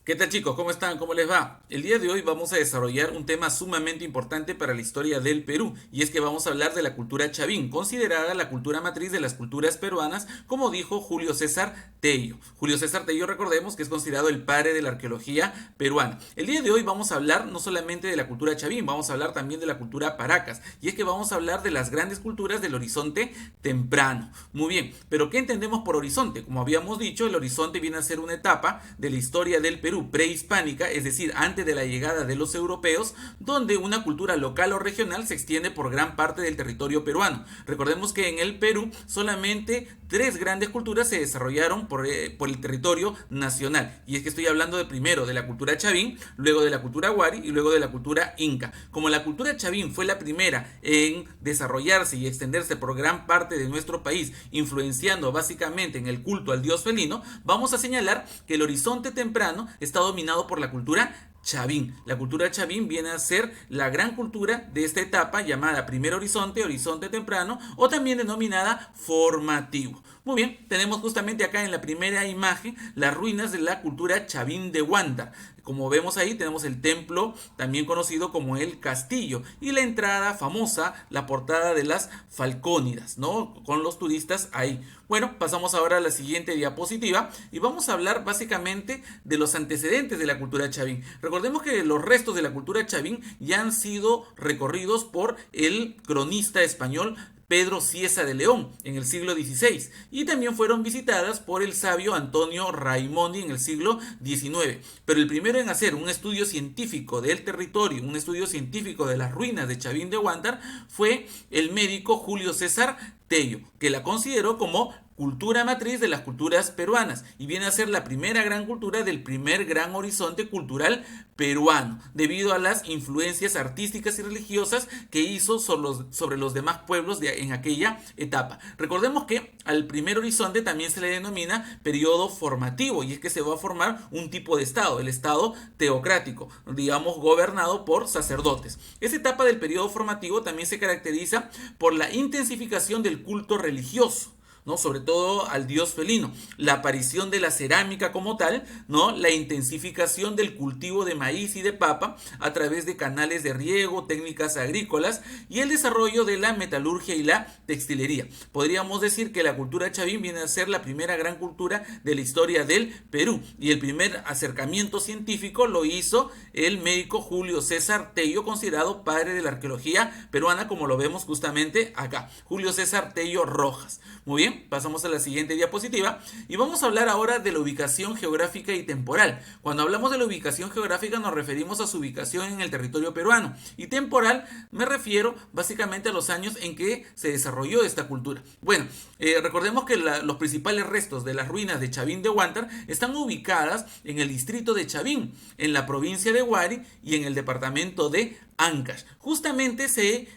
¿Qué tal chicos? ¿Cómo están? ¿Cómo les va? El día de hoy vamos a desarrollar un tema sumamente importante para la historia del Perú, y es que vamos a hablar de la cultura chavín, considerada la cultura matriz de las culturas peruanas, como dijo Julio César Tello. Julio César Tello, recordemos que es considerado el padre de la arqueología peruana. El día de hoy vamos a hablar no solamente de la cultura chavín, vamos a hablar también de la cultura paracas, y es que vamos a hablar de las grandes culturas del horizonte temprano. Muy bien, pero ¿qué entendemos por horizonte? Como habíamos dicho, el horizonte viene a ser una etapa de la historia del Perú prehispánica, es decir, antes de la llegada de los europeos, donde una cultura local o regional se extiende por gran parte del territorio peruano. Recordemos que en el Perú solamente tres grandes culturas se desarrollaron por el territorio nacional, y es que estoy hablando de primero de la cultura chavín, luego de la cultura huari y luego de la cultura inca. Como la cultura chavín fue la primera en desarrollarse y extenderse por gran parte de nuestro país, influenciando básicamente en el culto al dios felino, vamos a señalar que el horizonte temprano está dominado por la cultura chavín. La cultura chavín viene a ser la gran cultura de esta etapa llamada primer horizonte, horizonte temprano, o también denominada formativo. Muy bien, tenemos justamente acá en la primera imagen las ruinas de la cultura chavín de Huántar. Como vemos ahí, tenemos el templo, también conocido como el castillo, y la entrada famosa, la portada de las Falcónidas, ¿no? Con los turistas ahí. Bueno, pasamos ahora a la siguiente diapositiva y vamos a hablar básicamente de los antecedentes de la cultura chavín. Recordemos que los restos de la cultura chavín ya han sido recorridos por el cronista español Pedro Cieza de León en el siglo XVI, y también fueron visitadas por el sabio Antonio Raimondi en el siglo XIX. Pero el primero en hacer un estudio científico del territorio, un estudio científico de las ruinas de Chavín de Huántar, fue el médico Julio César Tello, que la consideró como cultura matriz de las culturas peruanas, y viene a ser la primera gran cultura del primer gran horizonte cultural peruano, debido a las influencias artísticas y religiosas que hizo sobre los demás pueblos en aquella etapa. Recordemos que al primer horizonte también se le denomina periodo formativo, y es que se va a formar un tipo de estado, el estado teocrático, digamos gobernado por sacerdotes. Esta etapa del periodo formativo también se caracteriza por la intensificación del culto religioso, ¿no? Sobre todo al dios felino, la aparición de la cerámica como tal, ¿no? La intensificación del cultivo de maíz y de papa a través de canales de riego, técnicas agrícolas, y el desarrollo de la metalurgia y la textilería. Podríamos decir que la cultura chavín viene a ser la primera gran cultura de la historia del Perú, y el primer acercamiento científico lo hizo el médico Julio César Tello, considerado padre de la arqueología peruana, como lo vemos justamente acá, Julio César Tello Rojas. Muy bien, pasamos a la siguiente diapositiva y vamos a hablar ahora de la ubicación geográfica y temporal. Cuando hablamos de la ubicación geográfica nos referimos a su ubicación en el territorio peruano, y temporal me refiero básicamente a los años en que se desarrolló esta cultura. Bueno, recordemos que los principales restos de las ruinas de Chavín de Huántar están ubicadas en el distrito de Chavín, en la provincia de Huari y en el departamento de Ancash. Justamente se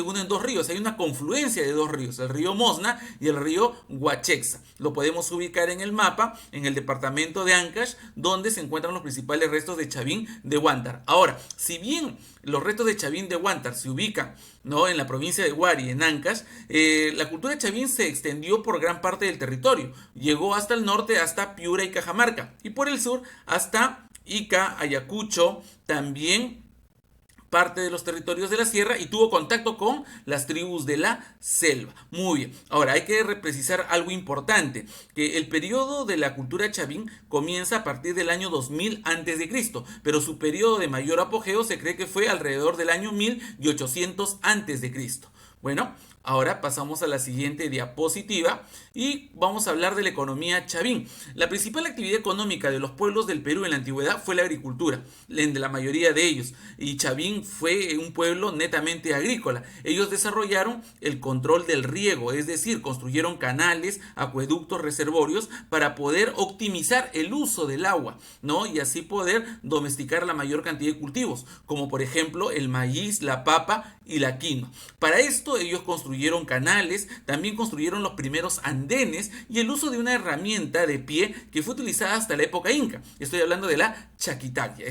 unen dos ríos, hay una confluencia de dos ríos, el río Mosna y el río Huachexa. Lo podemos ubicar en el mapa, en el departamento de Ancash, donde se encuentran los principales restos de Chavín de Huántar. Ahora, si bien los restos de Chavín de Huántar se ubican, ¿no?, en la provincia de Huari, en Ancash, la cultura chavín se extendió por gran parte del territorio. Llegó hasta el norte, hasta Piura y Cajamarca, y por el sur hasta Ica, Ayacucho, también parte de los territorios de la sierra, y tuvo contacto con las tribus de la selva. Muy bien, ahora hay que precisar algo importante, que el periodo de la cultura chavín comienza a partir del año 2000 a.C., pero su periodo de mayor apogeo se cree que fue alrededor del año 1800 a.C. Bueno, ahora pasamos a la siguiente diapositiva y vamos a hablar de la economía chavín. La principal actividad económica de los pueblos del Perú en la antigüedad fue la agricultura, de la mayoría de ellos, y Chavín fue un pueblo netamente agrícola. Ellos desarrollaron el control del riego, es decir, construyeron canales, acueductos, reservorios para poder optimizar el uso del agua, ¿no? Y así poder domesticar la mayor cantidad de cultivos, como por ejemplo el maíz, la papa y la quinoa. Para esto ellos construyeron canales, también construyeron los primeros andenes y el uso de una herramienta de pie que fue utilizada hasta la época inca. Estoy hablando de la chaquitaglia,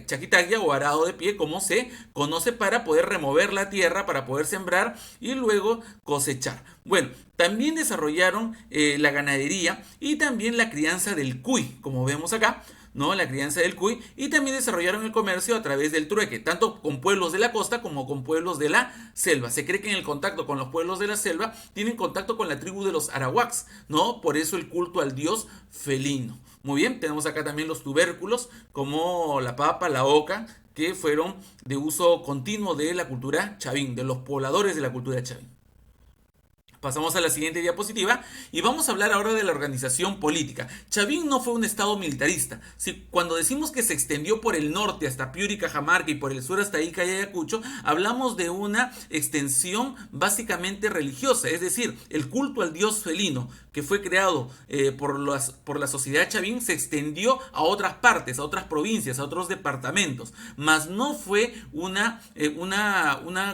chaquitaglia o arado de pie, como se conoce, para poder remover la tierra, para poder sembrar y luego cosechar. Bueno, también desarrollaron la ganadería y también la crianza del cuy, como vemos acá, ¿no? La crianza del cuy, y también desarrollaron el comercio a través del trueque, tanto con pueblos de la costa como con pueblos de la selva. Se cree que en el contacto con los pueblos de la selva tienen contacto con la tribu de los arawaks, ¿no? Por eso el culto al dios felino. Muy bien, tenemos acá también los tubérculos como la papa, la oca, que fueron de uso continuo de la cultura chavín, de los pobladores de la cultura chavín. Pasamos a la siguiente diapositiva y vamos a hablar ahora de la organización política. Chavín no fue un estado militarista. Si, cuando decimos que se extendió por el norte hasta Piura y Cajamarca y por el sur hasta Ica y Ayacucho, hablamos de una extensión básicamente religiosa, es decir, el culto al dios felino que fue creado por la sociedad chavín se extendió a otras partes, a otras provincias, a otros departamentos, mas no fue una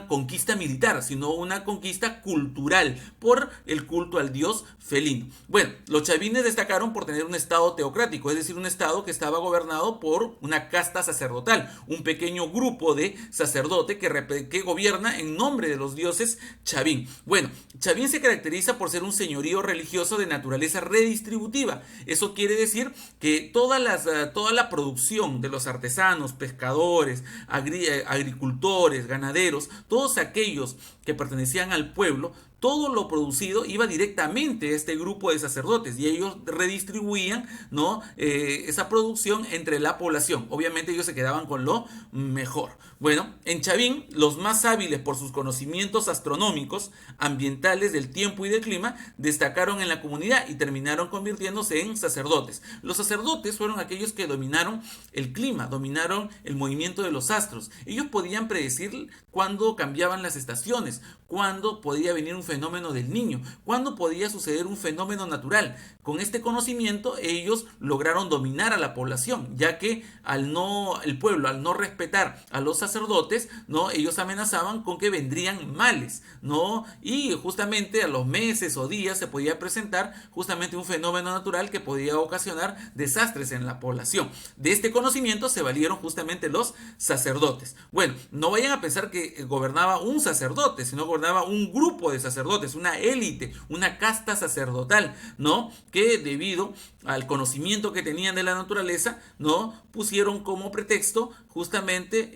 conquista militar, sino una conquista cultural por el culto al dios felino. Bueno, los chavines destacaron por tener un estado teocrático, es decir, un estado que estaba gobernado por una casta sacerdotal, un pequeño grupo de sacerdote que gobierna en nombre de los dioses chavín. Bueno, Chavín se caracteriza por ser un señorío religioso de naturaleza redistributiva. Eso quiere decir que toda la producción de los artesanos, pescadores, agricultores, ganaderos, todos aquellos que pertenecían al pueblo, todo lo producido iba directamente a este grupo de sacerdotes y ellos redistribuían, ¿no? Esa producción entre la población. Obviamente ellos se quedaban con lo mejor. Bueno, en Chavín, los más hábiles por sus conocimientos astronómicos, ambientales, del tiempo y del clima, destacaron en la comunidad y terminaron convirtiéndose en sacerdotes. Los sacerdotes fueron aquellos que dominaron el clima, dominaron el movimiento de los astros. Ellos podían predecir cuándo cambiaban las estaciones, cuándo podía venir un fenómeno del niño, cuándo podía suceder un fenómeno natural. Con este conocimiento ellos lograron dominar a la población, ya que el pueblo al no respetar a los sacerdotes, ¿no? Ellos amenazaban con que vendrían males, ¿no? Y justamente a los meses o días se podía presentar justamente un fenómeno natural que podía ocasionar desastres en la población. De este conocimiento se valieron justamente los sacerdotes. Bueno, no vayan a pensar que gobernaba un sacerdote, sino gobernaba un grupo de sacerdotes, una élite, una casta sacerdotal, ¿no? Que debido al conocimiento que tenían de la naturaleza, ¿no? Pusieron como pretexto justamente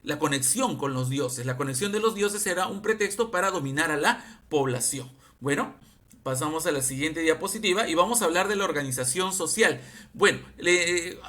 la conexión con los dioses. La conexión de los dioses era un pretexto para dominar a la población. Bueno, pasamos a la siguiente diapositiva y vamos a hablar de la organización social. Bueno,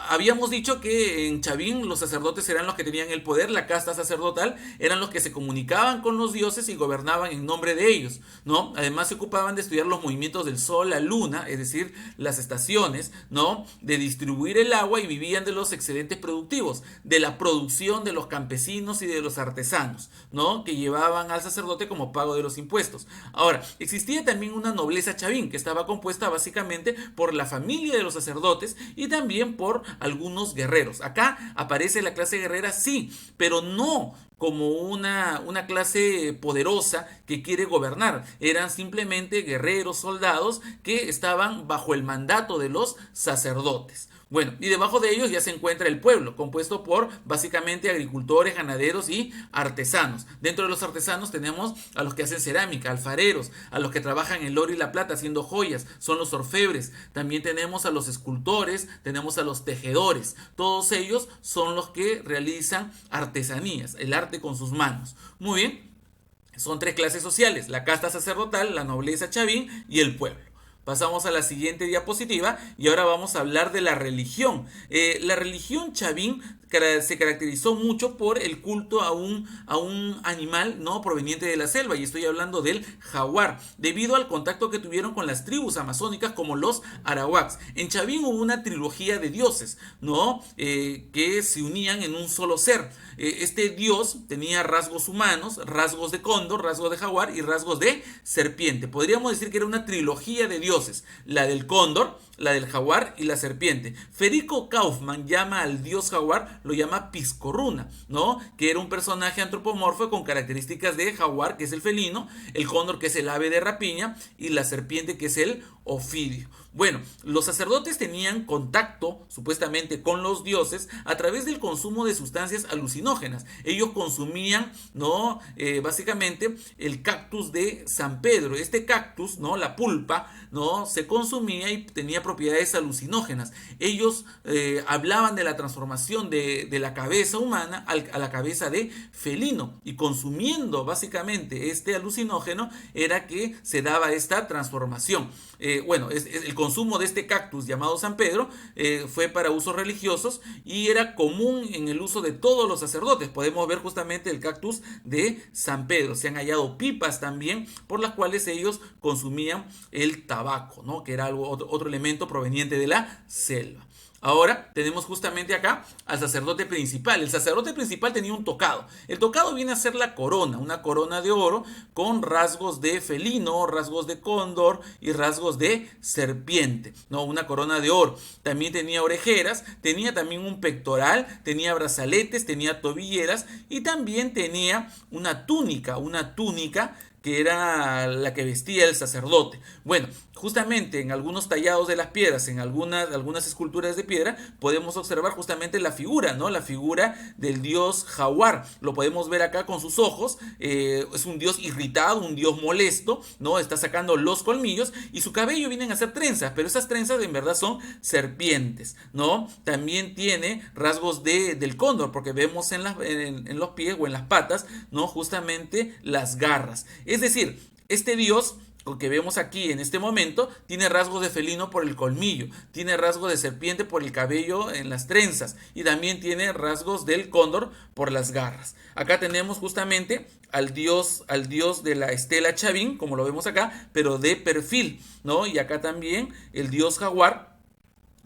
habíamos dicho que en Chavín los sacerdotes eran los que tenían el poder, la casta sacerdotal eran los que se comunicaban con los dioses y gobernaban en nombre de ellos, ¿no? Además se ocupaban de estudiar los movimientos del sol, la luna, es decir, las estaciones, ¿no? De distribuir el agua y vivían de los excedentes productivos, de la producción de los campesinos y de los artesanos, ¿no? Que llevaban al sacerdote como pago de los impuestos. Ahora, existía también una nobleza chavín que estaba compuesta básicamente por la familia de los sacerdotes y también por algunos guerreros. Acá aparece la clase guerrera, sí, pero no como una clase poderosa que quiere gobernar. Eran simplemente guerreros, soldados que estaban bajo el mandato de los sacerdotes. Bueno, y debajo de ellos ya se encuentra el pueblo, compuesto por básicamente agricultores, ganaderos y artesanos. Dentro de los artesanos tenemos a los que hacen cerámica, alfareros, a los que trabajan el oro y la plata haciendo joyas, son los orfebres. También tenemos a los escultores, tenemos a los tejedores. Todos ellos son los que realizan artesanías, el arte con sus manos. Muy bien, son tres clases sociales: la casta sacerdotal, la nobleza chavín y el pueblo. Pasamos a la siguiente diapositiva y ahora vamos a hablar de la religión. La religión chavín se caracterizó mucho por el culto a un animal no proveniente de la selva, y estoy hablando del jaguar, debido al contacto que tuvieron con las tribus amazónicas como los arawaks. En Chavín hubo una trilogía de dioses, ¿no? Que se unían en un solo ser. Este dios tenía rasgos humanos, rasgos de cóndor, rasgos de jaguar y rasgos de serpiente. Podríamos decir que era una trilogía de dioses: la del cóndor, la del jaguar y la serpiente. Federico Kaufman llama al dios jaguar, lo llama Piscorruna, ¿no? Que era un personaje antropomorfo con características de jaguar, que es el felino, el cóndor, que es el ave de rapiña, y la serpiente, que es el ofidio. Bueno, los sacerdotes tenían contacto supuestamente con los dioses a través del consumo de sustancias alucinógenas. Ellos consumían, ¿no? Básicamente el cactus de San Pedro. Este cactus, ¿no? La pulpa, ¿no? Se consumía y tenía propiedades alucinógenas. Ellos hablaban de la transformación de la cabeza humana a la cabeza de felino, y consumiendo básicamente este alucinógeno era que se daba esta transformación. Bueno, el consumo de este cactus llamado San Pedro fue para usos religiosos y era común en el uso de todos los sacerdotes. Podemos ver justamente el cactus de San Pedro. Se han hallado pipas también por las cuales ellos consumían el tabaco, ¿no? Que era otro elemento proveniente de la selva. Ahora tenemos justamente acá al sacerdote principal. El sacerdote principal tenía un tocado. El tocado viene a ser la corona, una corona de oro con rasgos de felino, rasgos de cóndor y rasgos de serpiente, ¿no? Una corona de oro. También tenía orejeras, tenía también un pectoral, tenía brazaletes, tenía tobilleras y también tenía una túnica que era la que vestía el sacerdote. Bueno, justamente en algunos tallados de las piedras, en algunas esculturas de piedra, podemos observar justamente la figura, ¿no? La figura del dios jaguar. Lo podemos ver acá con sus ojos. Es un dios irritado, un dios molesto, ¿no? Está sacando los colmillos y su cabello vienen a ser trenzas, pero esas trenzas en verdad son serpientes, ¿no? También tiene rasgos del cóndor, porque vemos en los pies o en las patas, ¿no? Justamente las garras. Es decir, este dios que vemos aquí en este momento tiene rasgos de felino por el colmillo, tiene rasgos de serpiente por el cabello en las trenzas y también tiene rasgos del cóndor por las garras. Acá tenemos justamente al dios de la estela Chavín, como lo vemos acá, pero de perfil, ¿no? Y acá también el dios jaguar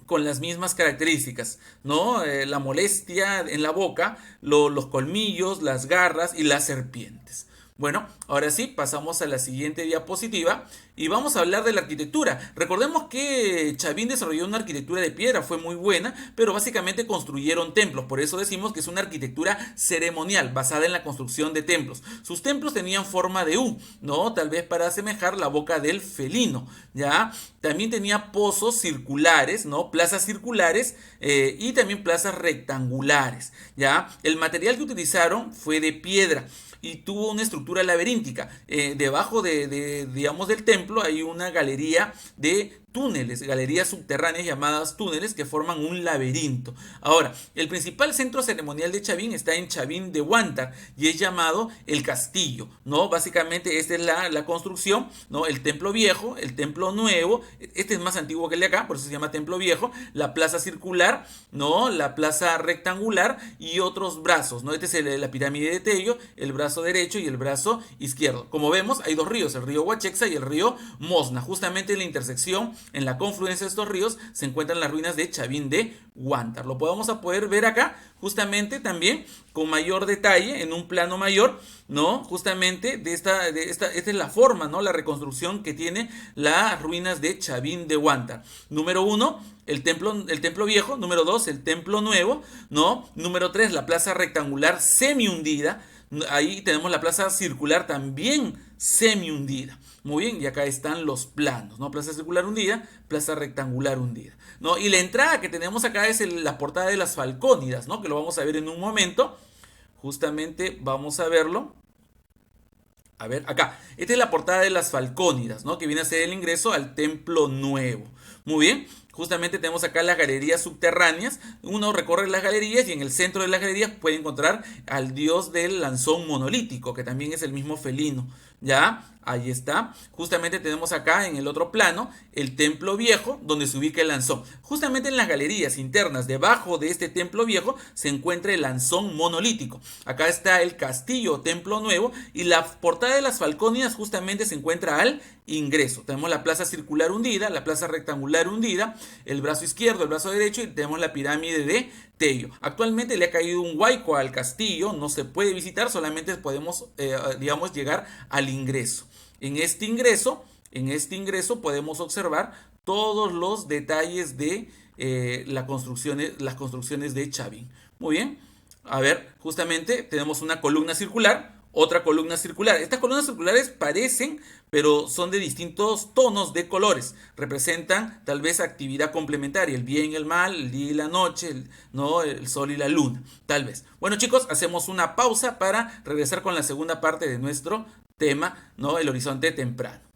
con las mismas características, ¿no? La molestia en la boca, los colmillos, las garras y las serpientes. Bueno, ahora sí, pasamos a la siguiente diapositiva y vamos a hablar de la arquitectura. Recordemos que Chavín desarrolló una arquitectura de piedra, fue muy buena, pero básicamente construyeron templos. Por eso decimos que es una arquitectura ceremonial, basada en la construcción de templos. Sus templos tenían forma de U, ¿no? Tal vez para asemejar la boca del felino, ¿ya? También tenía pozos circulares, ¿no? Plazas circulares y también plazas rectangulares, ¿ya? El material que utilizaron fue de piedra y tuvo una estructura laberíntica. Debajo digamos, del templo hay una galería de túneles, galerías subterráneas llamadas túneles que forman un laberinto. Ahora, el principal centro ceremonial de Chavín está en Chavín de Huántar y es llamado el castillo, ¿no? Básicamente esta es la construcción, ¿no? El templo viejo, el templo nuevo, este es más antiguo que el de acá, por eso se llama templo viejo, la plaza circular, ¿no? La plaza rectangular y otros brazos, ¿no? Este es la pirámide de Tello, el brazo derecho y el brazo izquierdo. Como vemos, hay dos ríos, el río Huachexa y el río Mosna. Justamente en la intersección, en la confluencia de estos ríos, se encuentran las ruinas de Chavín de Huántar. Lo podemos poder ver acá, justamente también con mayor detalle, en un plano mayor, ¿no? Justamente esta es la forma, ¿no? La reconstrucción que tiene las ruinas de Chavín de Huántar. Número 1, el templo viejo. Número 2, el templo nuevo, ¿no? Número 3, la plaza rectangular semi hundida. Ahí tenemos la plaza circular también semi hundida. Muy bien, y acá están los planos, ¿no? Plaza circular hundida, plaza rectangular hundida, ¿no? Y la entrada que tenemos acá es la portada de las Falcónidas, ¿no? Que lo vamos a ver en un momento. Justamente vamos a verlo. A ver, acá. Esta es la portada de las Falcónidas, ¿no? Que viene a ser el ingreso al templo nuevo. Muy bien. Justamente tenemos acá las galerías subterráneas. Uno recorre las galerías y en el centro de las galerías puede encontrar al dios del lanzón monolítico, que también es el mismo felino. ¿Ya? Ahí está. Justamente tenemos acá en el otro plano el templo viejo donde se ubica el lanzón. Justamente en las galerías internas debajo de este templo viejo se encuentra el lanzón monolítico. Acá está el castillo o templo nuevo y la portada de las Falcónidas justamente se encuentra al ingreso. Tenemos la plaza circular hundida, la plaza rectangular hundida, el brazo izquierdo, el brazo derecho y tenemos la pirámide de Tello. Actualmente le ha caído un huaico al castillo, no se puede visitar, solamente podemos, digamos, llegar al ingreso. En este ingreso En este ingreso podemos observar todos los detalles de las construcciones de Chavín. Muy bien. A ver, justamente tenemos una columna circular, otra columna circular. Estas columnas circulares parecen, pero son de distintos tonos de colores. Representan tal vez actividad complementaria, el bien y el mal, el día y la noche, ¿no? El sol y la luna, tal vez. Bueno, chicos, hacemos una pausa para regresar con la segunda parte de nuestro tema, ¿no? El horizonte temprano.